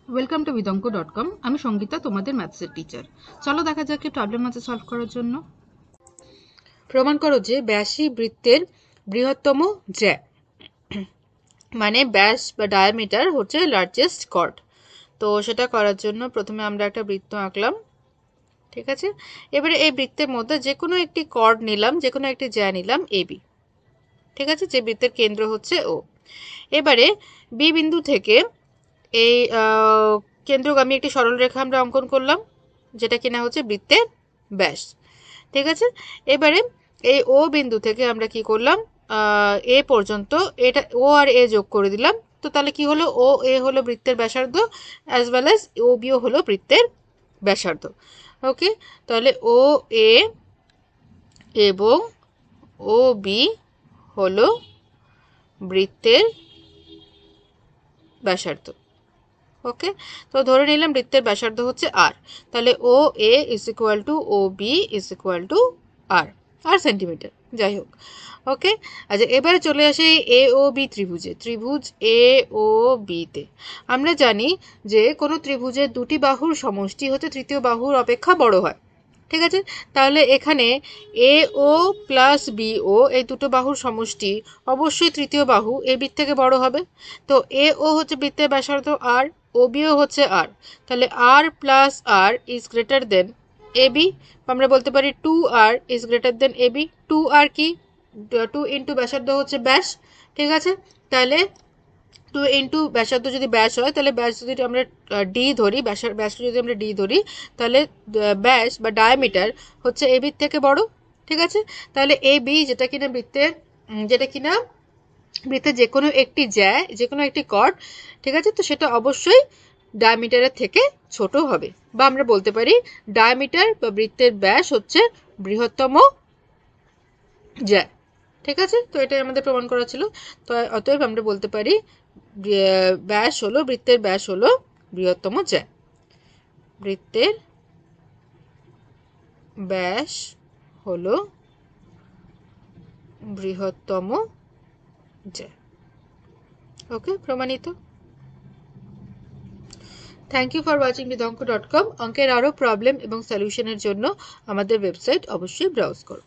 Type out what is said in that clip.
Welcome to vidonko.com। আমি সঙ্গীতা, তোমাদের ম্যাথসের teacher. চলো দেখা যাক কি প্রবলেম আছে সলভ করার জন্য। প্রমাণ করো যে ব্যাসই বৃত্তের বৃহত্তম জ্যা, মানে ব্যাস বা ডায়ামিটার হচ্ছে লার্জেস্ট কর্ড। তো সেটা করার জন্য প্রথমে আমরা একটা বৃত্ত আঁকলাম, ঠিক আছে। এবারে এই বৃত্তের মধ্যে যে কোনো একটি কর্ড নিলাম, যে কোনো একটি জ্যা নিলাম এবি, ঠিক আছে, যে বৃত্তের কেন্দ্র হচ্ছে ও। এবারে বি বিন্দু থেকে এই কেন্দ্রগামী একটি সরলরেখা আমরা অঙ্কন করলাম, যেটা কিনা হচ্ছে বৃত্তের ব্যাস, ঠিক আছে। এবারে এই ও বিন্দু থেকে আমরা কি করলাম, এ পর্যন্ত এটা ও আর এ যোগ করে দিলাম। তো তাহলে কি হলো, ও এ হলো বৃত্তের ব্যাসার্ধ, অ্যাজ ওয়েল অ্যাজ ও বিও হলো বৃত্তের ব্যাসার্ধ। ওকে, তাহলে ও এ এবং ও বি হলো বৃত্তের ব্যাসার্ধ। ওকে, তো ধরে নিলাম বৃত্তের ব্যাসার্ধ হচ্ছে আর, তাহলে O A is equal to O B is equal to r, r centimetre যাই হোক। ওকে, আচ্ছা এবারে চলে আসে এ ও বি ত্রিভুজে, ত্রিভুজ এ ও বিতে আমরা জানি যে কোনো ত্রিভুজের দুটি বাহুর সমষ্টি হচ্ছে তৃতীয় বাহুর অপেক্ষা বড় হয়, ঠিক আছে। তাহলে এখানে এ ও প্লাস বি ও এই দুটো বাহুর সমষ্টি অবশ্যই তৃতীয় বাহু এ বির থেকে বড় হবে। তো এ ও হচ্ছে বৃত্তের ব্যাসার্ধ আর, ও বিও হচ্ছে আর, তাহলে r plus r is greater than A B. আমরা বলতে পারি two r is greater than A B. Two r কি, টু ইন্টু ব্যাসার্ধ হচ্ছে ব্যাস, ঠিক আছে। তাহলে টু ইন্টু ব্যাসার্ধ যদি ব্যাস হয়, তাহলে ব্যাস যদি আমরা ডি ধরি, ব্যাসটা যদি আমরা ডি ধরি, তাহলে ব্যাস বা ডায়ামিটার হচ্ছে এ বির থেকে বড়, ঠিক আছে। তাহলে এ বি যেটা কিনা বৃত্তের যে কোনো একটি জ্যা, যে কোনো একটি কর্ড, ঠিক আছে, তো সেটা অবশ্যই ডায়ামিটারের থেকে ছোট হবে, বা আমরা বলতে পারি ডায়ামিটার বা বৃত্তের ব্যাস হচ্ছে বৃহত্তম জ্যা, ঠিক আছে। তো এটাই আমাদের প্রমাণ করা ছিল। তো অতএব আমরা বলতে পারি ব্যাস হলো, বৃত্তের ব্যাস হলো বৃহত্তম জ্যা, বৃত্তের ব্যাস হলো বৃহত্তম জ্যা। ওকে, প্রমাণিত। Thank you for watching vidonko.com। অঙ্কের আরও প্রবলেম এবং সলিউশনের জন্য আমাদের ওয়েবসাইট অবশ্যই ব্রাউজ করো।